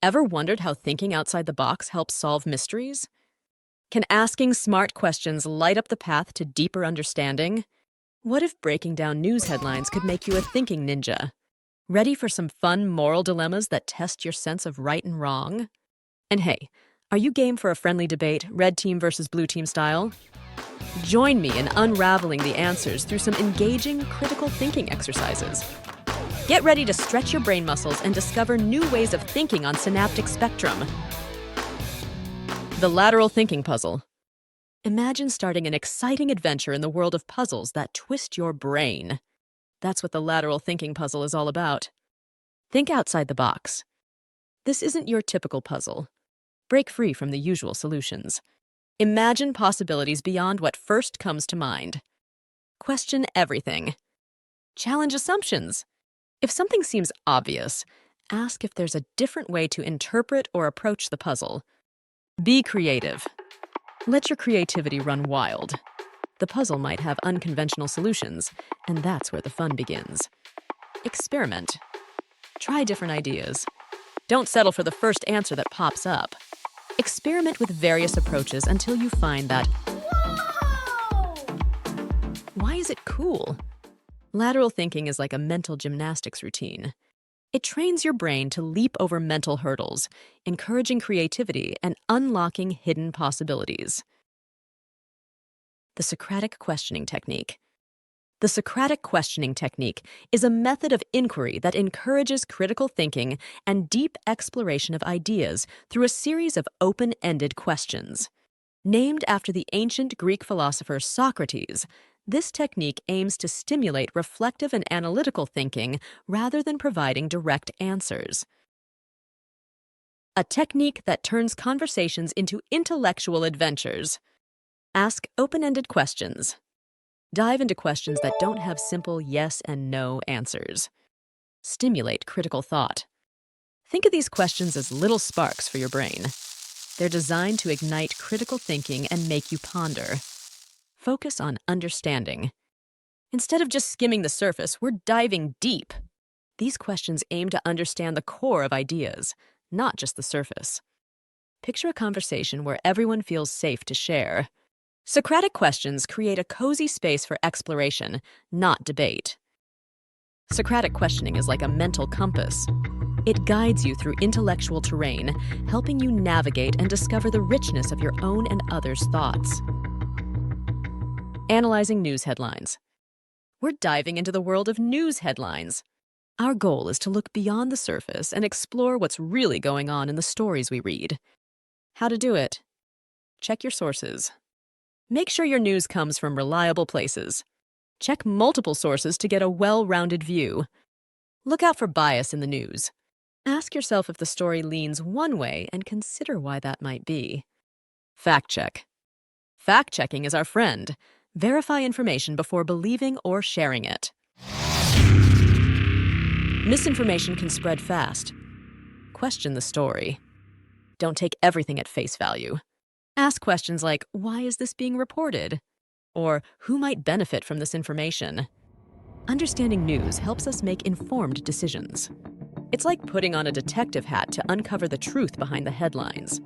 Ever wondered how thinking outside the box helps solve mysteries? Can asking smart questions light up the path to deeper understanding? What if breaking down news headlines could make you a thinking ninja? Ready for some fun moral dilemmas that test your sense of right and wrong? And hey, are you game for a friendly debate, red team versus blue team style? Join me in unraveling the answers through some engaging critical thinking exercises. Get ready to stretch your brain muscles and discover new ways of thinking on synaptic spectrum. The lateral thinking puzzle. Imagine starting an exciting adventure in the world of puzzles that twist your brain. That's what the lateral thinking puzzle is all about. Think outside the box. This isn't your typical puzzle. Break free from the usual solutions. Imagine possibilities beyond what first comes to mind. Question everything. Challenge assumptions. If something seems obvious, ask if there's a different way to interpret or approach the puzzle. Be creative. Let your creativity run wild. The puzzle might have unconventional solutions, and that's where the fun begins. Experiment. Try different ideas. Don't settle for the first answer that pops up. Experiment with various approaches until you find that, whoa! Why is it cool? Lateral thinking is like a mental gymnastics routine. It trains your brain to leap over mental hurdles, encouraging creativity and unlocking hidden possibilities. The Socratic questioning technique. The Socratic questioning technique is a method of inquiry that encourages critical thinking and deep exploration of ideas through a series of open-ended questions. Named after the ancient Greek philosopher Socrates, this technique aims to stimulate reflective and analytical thinking rather than providing direct answers. A technique that turns conversations into intellectual adventures. Ask open-ended questions. Dive into questions that don't have simple yes and no answers. Stimulate critical thought. Think of these questions as little sparks for your brain. They're designed to ignite critical thinking and make you ponder. Focus on understanding. Instead of just skimming the surface, we're diving deep. These questions aim to understand the core of ideas, not just the surface. Picture a conversation where everyone feels safe to share. Socratic questions create a cozy space for exploration, not debate. Socratic questioning is like a mental compass. It guides you through intellectual terrain, helping you navigate and discover the richness of your own and others' thoughts. Analyzing news headlines. We're diving into the world of news headlines. Our goal is to look beyond the surface and explore what's really going on in the stories we read. How to do it? Check your sources. Make sure your news comes from reliable places. Check multiple sources to get a well-rounded view. Look out for bias in the news. Ask yourself if the story leans one way and consider why that might be. Fact check. Fact-checking is our friend. Verify information before believing or sharing it. Misinformation can spread fast. Question the story. Don't take everything at face value. Ask questions like, why is this being reported? Or, who might benefit from this information? Understanding news helps us make informed decisions. It's like putting on a detective hat to uncover the truth behind the headlines.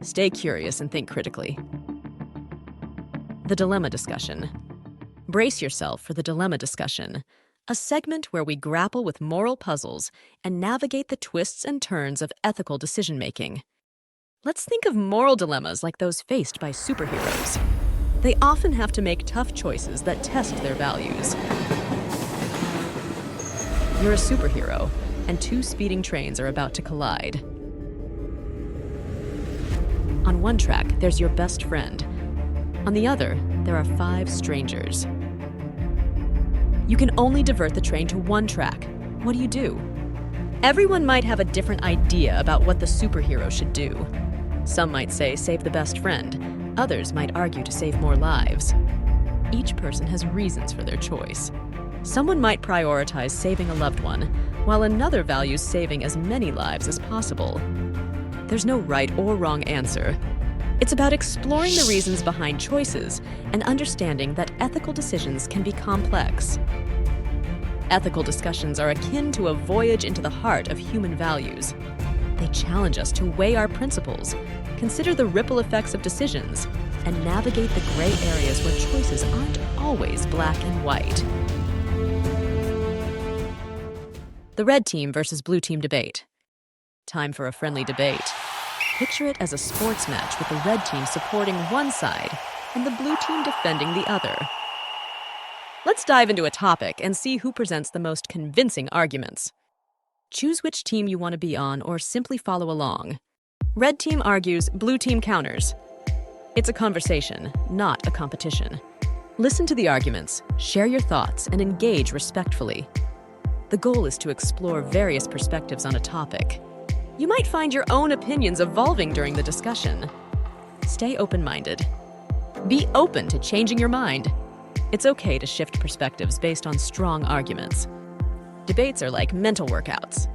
Stay curious and think critically. The dilemma discussion. Brace yourself for the dilemma discussion, a segment where we grapple with moral puzzles and navigate the twists and turns of ethical decision-making. Let's think of moral dilemmas like those faced by superheroes. They often have to make tough choices that test their values. You're a superhero, and two speeding trains are about to collide. On one track, there's your best friend. On the other, there are 5 strangers. You can only divert the train to one track. What do you do? Everyone might have a different idea about what the superhero should do. Some might say save the best friend. Others might argue to save more lives. Each person has reasons for their choice. Someone might prioritize saving a loved one, while another values saving as many lives as possible. There's no right or wrong answer. It's about exploring the reasons behind choices and understanding that ethical decisions can be complex. Ethical discussions are akin to a voyage into the heart of human values. They challenge us to weigh our principles, consider the ripple effects of decisions, and navigate the gray areas where choices aren't always black and white. The red team versus blue team debate. Time for a friendly debate. Picture it as a sports match with the red team supporting one side and the blue team defending the other. Let's dive into a topic and see who presents the most convincing arguments. Choose which team you want to be on or simply follow along. Red team argues, blue team counters. It's a conversation, not a competition. Listen to the arguments, share your thoughts, and engage respectfully. The goal is to explore various perspectives on a topic. You might find your own opinions evolving during the discussion. Stay open-minded. Be open to changing your mind. It's okay to shift perspectives based on strong arguments. Debates are like mental workouts.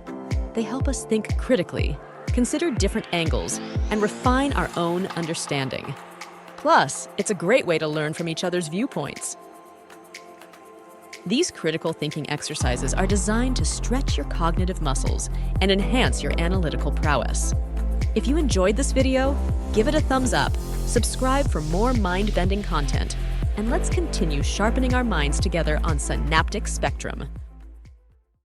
They help us think critically, consider different angles, and refine our own understanding. Plus, it's a great way to learn from each other's viewpoints. These critical thinking exercises are designed to stretch your cognitive muscles and enhance your analytical prowess. If you enjoyed this video, give it a thumbs up, subscribe for more mind-bending content, and let's continue sharpening our minds together on Synaptic Spectrum.